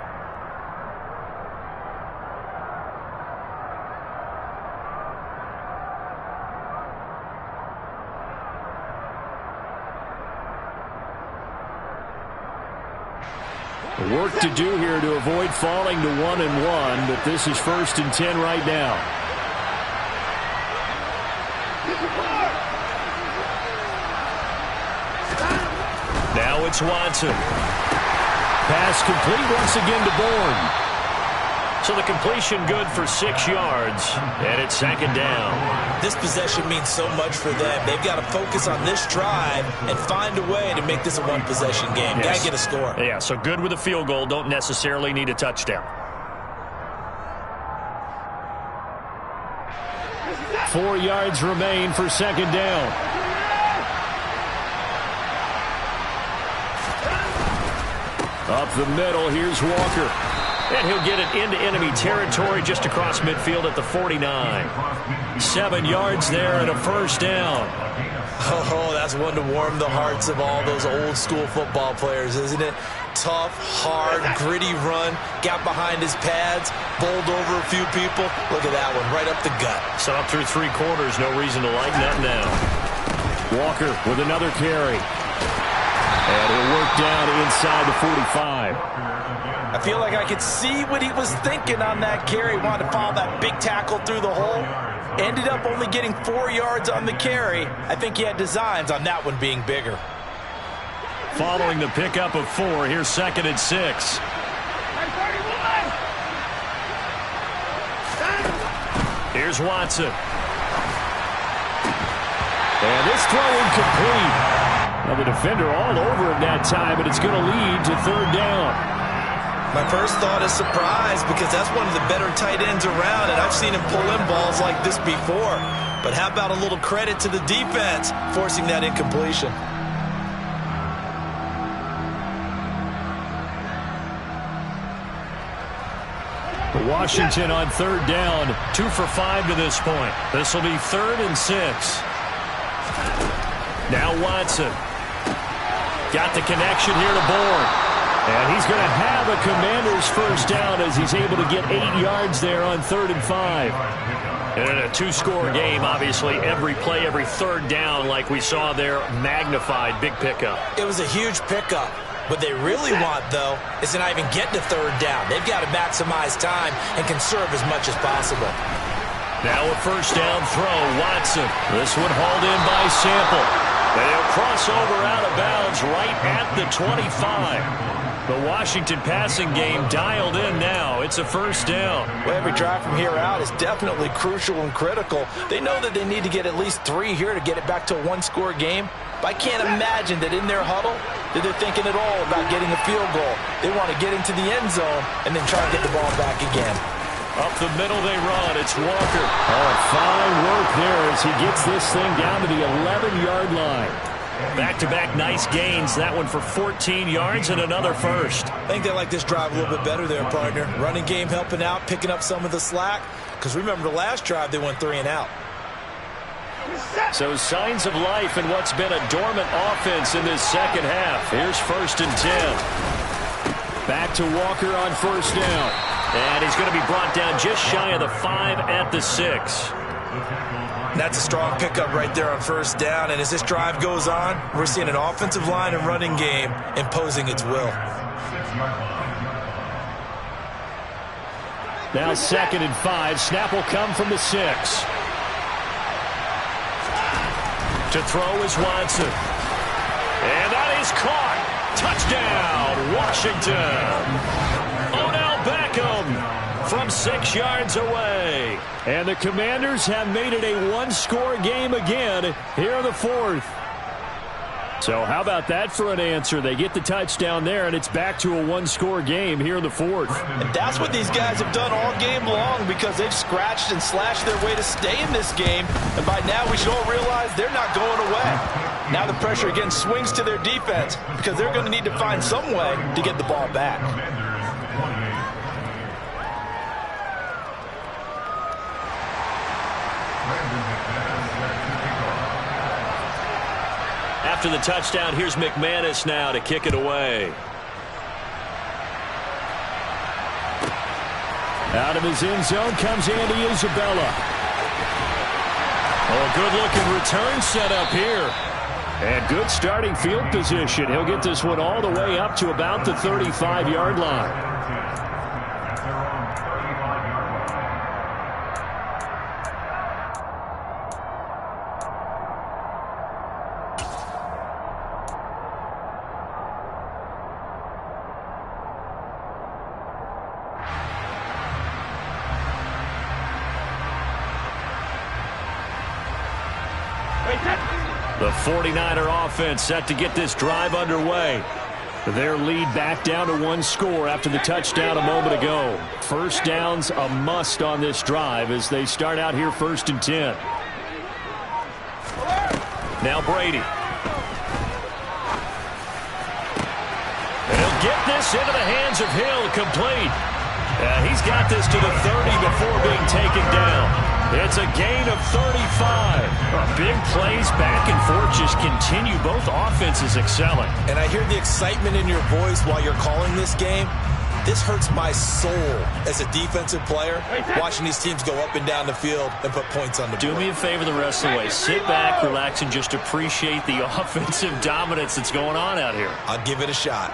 Work to do here to avoid falling to 1-1, but this is 1st and 10 right now. Now it's Watson. Pass complete once again to Bourne. So the completion good for 6 yards, and it's second down. This possession means so much for them. They've got to focus on this drive and find a way to make this a one-possession game. Yes. Got to get a score. Yeah, so good with a field goal. Don't necessarily need a touchdown. 4 yards remain for second down. Up the middle, here's Walker. And he'll get it into enemy territory just across midfield at the 49. 7 yards there and a first down. Oh, that's one to warm the hearts of all those old-school football players, isn't it? Tough, hard, gritty run, got behind his pads, bowled over a few people. Look at that one, right up the gut. So up through 3 quarters, no reason to lighten that now. Walker with another carry. And he'll work down inside the 45. I feel like I could see what he was thinking on that carry. Wanted to follow that big tackle through the hole. Ended up only getting 4 yards on the carry. I think he had designs on that one being bigger. Following the pickup of 4, here's second and 6. Here's Watson. And this throw incomplete. Now the defender all over him that time, but it's going to lead to third down. My first thought is surprise because that's one of the better tight ends around, and I've seen him pull in balls like this before. But how about a little credit to the defense forcing that incompletion? Washington on third down, 2 for 5 to this point. This will be 3rd and 6. Now Watson. Got the connection here to Bourne. And he's going to have a Commander's first down as he's able to get 8 yards there on 3rd and 5. And in a 2-score game, obviously, every play, every third down, like we saw there, magnified, big pickup. It was a huge pickup. What they really want, though, is to not even get to third down. They've got to maximize time and conserve as much as possible. Now a first down throw, Watson. This one hauled in by Sample. And he'll cross over out of bounds right at the 25. The Washington passing game dialed in now. It's a first down. Well, every drive from here out is definitely crucial and critical. They know that they need to get at least 3 here to get it back to a one-score game. But I can't imagine that in their huddle that they're thinking at all about getting a field goal. They want to get into the end zone and then try to get the ball back again. Up the middle they run. It's Walker. Oh, fine work there as he gets this thing down to the 11-yard line. Back-to-back nice gains. That one for 14 yards and another first. I think they like this drive a little bit better there, partner. Running game helping out, picking up some of the slack. Because remember the last drive, they went 3 and out. So signs of life in what's been a dormant offense in this second half. Here's 1st and 10. Back to Walker on first down. And he's going to be brought down just shy of the 5 at the 6. That's a strong pickup right there on first down. And as this drive goes on, we're seeing an offensive line and running game imposing its will. Now 2nd and 5. Snap will come from the 6. To throw is Watson. And that is caught. Touchdown, Washington. Odell Beckham from 6 yards away. And the Commanders have made it a one-score game again here in the 4th. So how about that for an answer? They get the touchdown there, and it's back to a one-score game here in the 4th. And that's what these guys have done all game long because they've scratched and slashed their way to stay in this game. And by now, we should all realize they're not going away. Now the pressure again swings to their defense because they're going to need to find some way to get the ball back. After the touchdown, here's McManus now to kick it away. Out of his end zone comes Andy Isabella. Oh, good-looking return set up here. And good starting field position. He'll get this one all the way up to about the 35-yard line. The 49er offense set to get this drive underway. Their lead back down to one score after the touchdown a moment ago. First down's a must on this drive as they start out here 1st and 10. Now Brady. And he'll get this into the hands of Hill, complete. He's got this to the 30 before being taken down. It's a gain of 35. Big plays back and forth just continue. Both offenses excelling. And I hear the excitement in your voice while you're calling this game. This hurts my soul as a defensive player, watching these teams go up and down the field and put points on the board. Do me a favor the rest of the way. Sit back, relax, and just appreciate the offensive dominance that's going on out here. I'll give it a shot.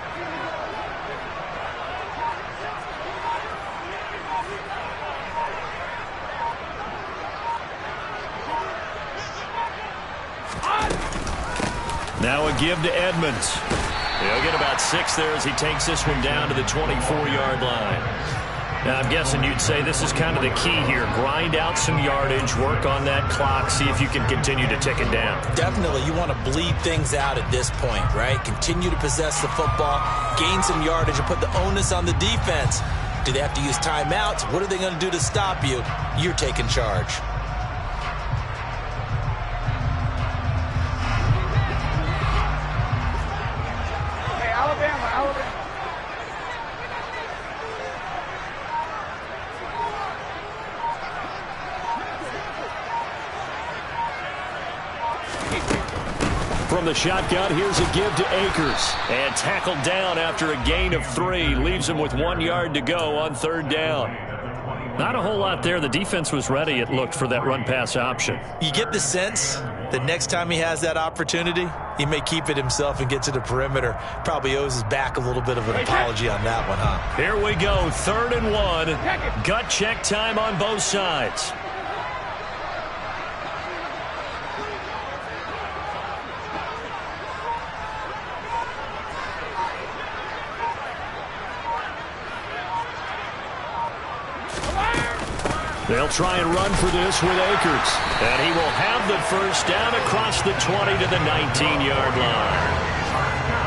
Now a give to Edmonds. He'll get about 6 there as he takes this one down to the 24-yard line. Now, I'm guessing you'd say this is kind of the key here. Grind out some yardage, work on that clock, see if you can continue to tick it down. Definitely. You want to bleed things out at this point, right? Continue to possess the football, gain some yardage, and put the onus on the defense. Do they have to use timeouts? What are they going to do to stop you? You're taking charge. From the shotgun, here's a give to Akers. And tackled down after a gain of 3. Leaves him with 1 yard to go on 3rd down. Not a whole lot there. The defense was ready, it looked, for that run-pass option. You get the sense that next time he has that opportunity, he may keep it himself and get to the perimeter. Probably owes his back a little bit of an apology on that one, huh? Here we go, 3rd and 1. Gut check time on both sides. They'll try and run for this with Akers. And he will have the first down across the 20 to the 19-yard line.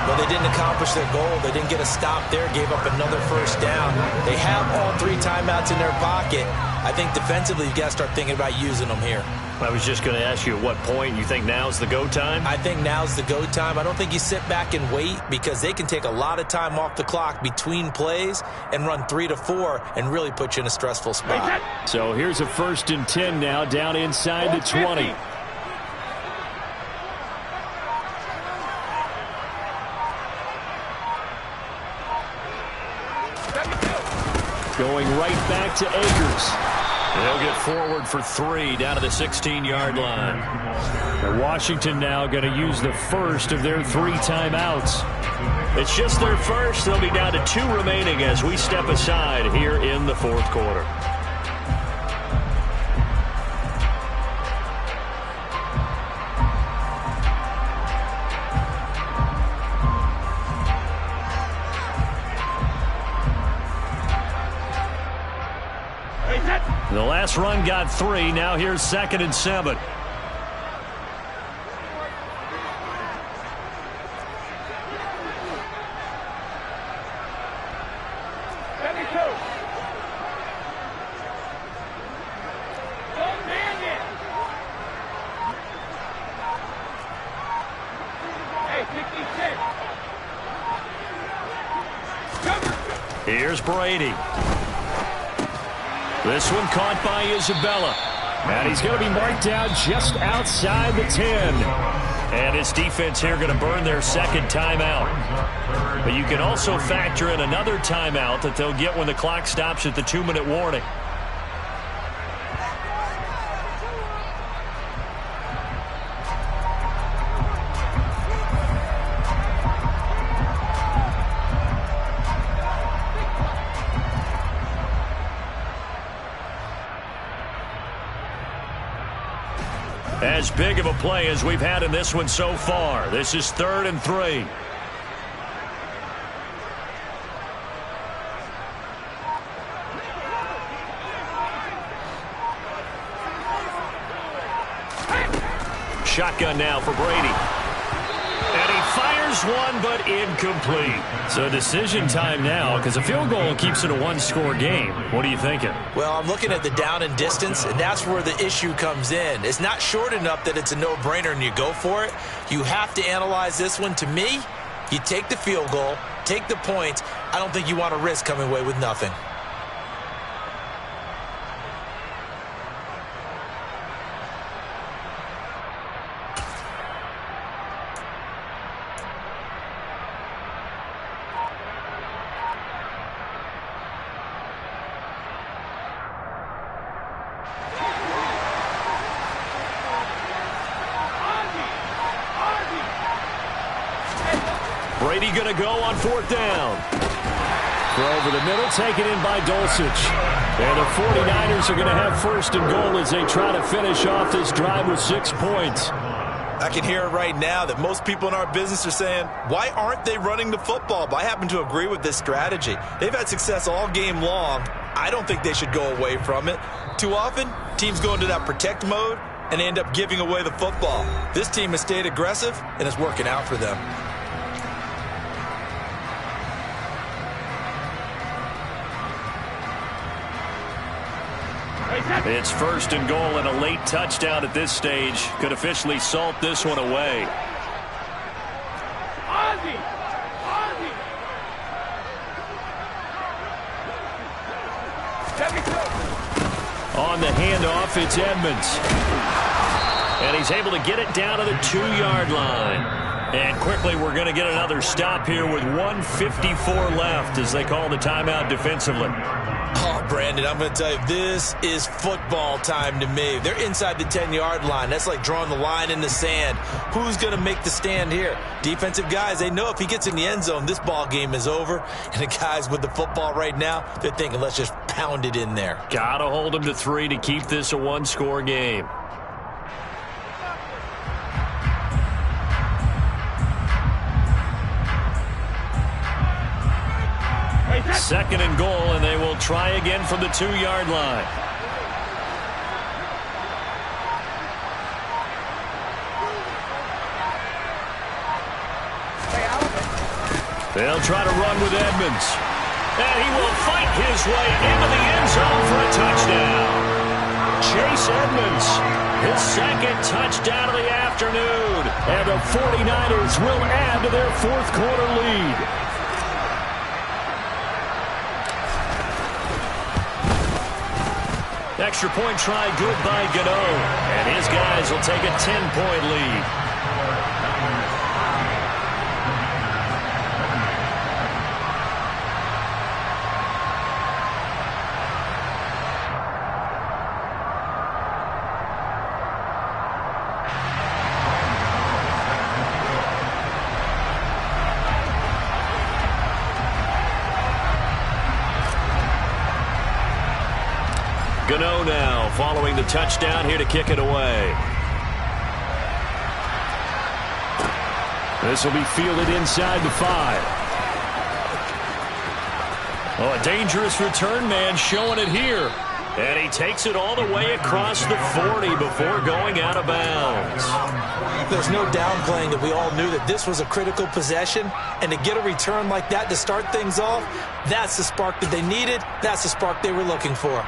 Well, they didn't accomplish their goal. They didn't get a stop there, gave up another first down. They have all 3 timeouts in their pocket. I think defensively, you've got to start thinking about using them here. I was just going to ask you at what point you think now's the go time? I think now's the go time. I don't think you sit back and wait because they can take a lot of time off the clock between plays and run 3 to 4 and really put you in a stressful spot. So here's a 1st and 10 now down inside the 20. Going right back to Akers. They'll get forward for 3 down to the 16-yard line. Washington now going to use the first of their 3 timeouts. It's just their first. They'll be down to 2 remaining as we step aside here in the 4th quarter. The last run got 3. Now here's 2nd and 7. Here's Brady. This one caught by Isabella. And he's going to be marked down just outside the 10. And his defense here going to burn their 2nd timeout. But you can also factor in another timeout that they'll get when the clock stops at the 2-minute warning. As big of a play as we've had in this one so far. This is 3rd and 3. shotgun now for Brady. And he fires one, but incomplete. So decision time now, because a field goal keeps it a one-score game. What are you thinking? Well, I'm looking at the down and distance, and that's where the issue comes in. It's not short enough that it's a no-brainer and you go for it. You have to analyze this one. To me, you take the field goal, take the points. I don't think you want to risk coming away with nothing. Brady going to go on fourth down. Throw over the middle, taken in by Dulcich. And the 49ers are going to have first and goal as they try to finish off this drive with 6 points. I can hear it right now that most people in our business are saying, why aren't they running the football? But I happen to agree with this strategy. They've had success all game long. I don't think they should go away from it. Too often, teams go into that protect mode and they end up giving away the football. This team has stayed aggressive, and it's working out for them. It's first and goal, and a late touchdown at this stage could officially salt this one away. On the handoff, it's Edmonds. And he's able to get it down to the 2-yard line. And quickly, we're going to get another stop here with 1:54 left as they call the timeout defensively. Oh, Brandon, I'm going to tell you, this is football time to me. They're inside the 10-yard line. That's like drawing the line in the sand. Who's going to make the stand here? Defensive guys, they know if he gets in the end zone, this ball game is over. And the guys with the football right now, they're thinking, let's just pound it in there. Got to hold them to 3 to keep this a one-score game. Second and goal, and they will try again from the 2-yard line. They'll try to run with Edmonds. And he will fight his way into the end zone for a touchdown. Chase Edmonds, his second touchdown of the afternoon. And the 49ers will add to their fourth-quarter lead. Extra point try good by Gano. And his guys will take a 10-point lead. Gano now following the touchdown here to kick it away. This will be fielded inside the 5. Oh, a dangerous return man showing it here. And he takes it all the way across the 40 before going out of bounds. There's no downplaying that we all knew that this was a critical possession. And to get a return like that to start things off, that's the spark that they needed. That's the spark they were looking for.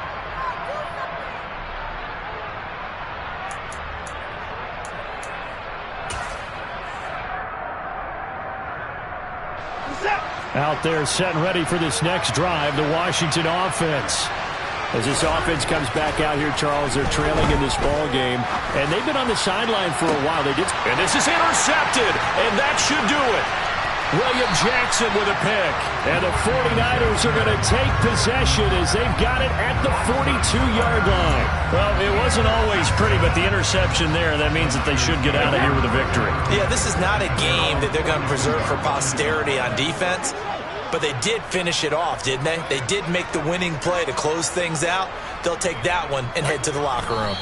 Out there set and ready for this next drive, the Washington offense. As this offense comes back out here, Charles, they're trailing in this ball game, and they've been on the sideline for a while. And this is intercepted, and that should do it. William Jackson with a pick. And the 49ers are going to take possession as they've got it at the 42-yard line. Well, it wasn't always pretty, but the interception there, that means that they should get out of here with a victory. Yeah, this is not a game that they're going to preserve for posterity on defense, but they did finish it off, didn't they? They did make the winning play to close things out. They'll take that one and head to the locker room.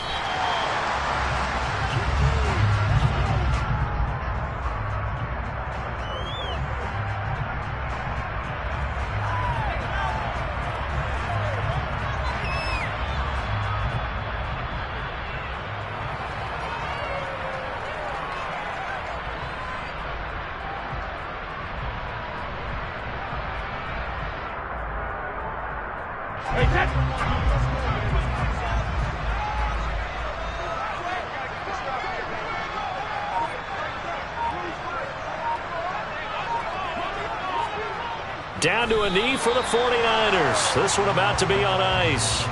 Down to a knee for the 49ers. This one about to be on ice.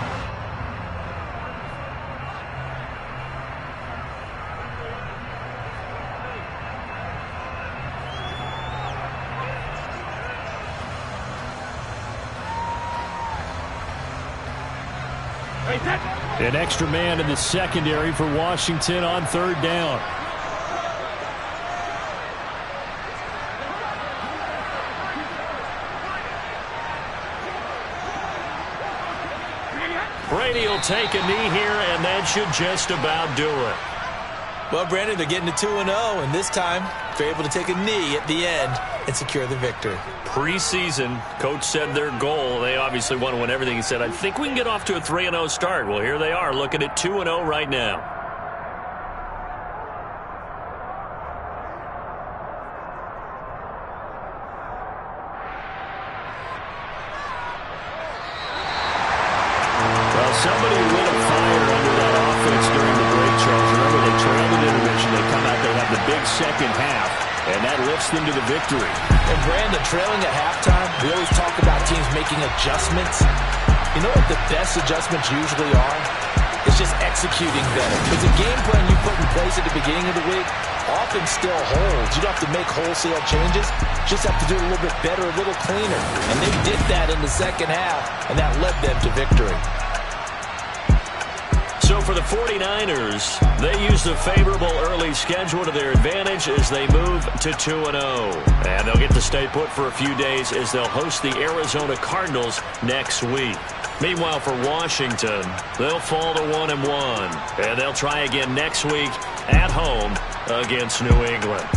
An extra man in the secondary for Washington on third down. Brady will take a knee here, and that should just about do it. Well, Brandon, they're getting to 2-0, and this time they're able to take a knee at the end and secure the victory. Preseason, coach said their goal, they obviously want to win everything. He said, I think we can get off to a 3-0 start. Well, here they are looking at 2-0 right now. Somebody lit a fire under that offense during the break, Charles. Remember, they trailed at intermission. They come out, they have the big second half, and that lifts them to the victory. And Brandon, trailing at halftime, we always talk about teams making adjustments. You know what the best adjustments usually are? It's just executing better. Because the game plan you put in place at the beginning of the week often still holds. You don't have to make wholesale changes. You just have to do it a little bit better, a little cleaner. And they did that in the second half, and that led them to victory. So for the 49ers, they use the favorable early schedule to their advantage as they move to 2-0. And they'll get to stay put for a few days as they'll host the Arizona Cardinals next week. Meanwhile, for Washington, they'll fall to 1-1. And they'll try again next week at home against New England.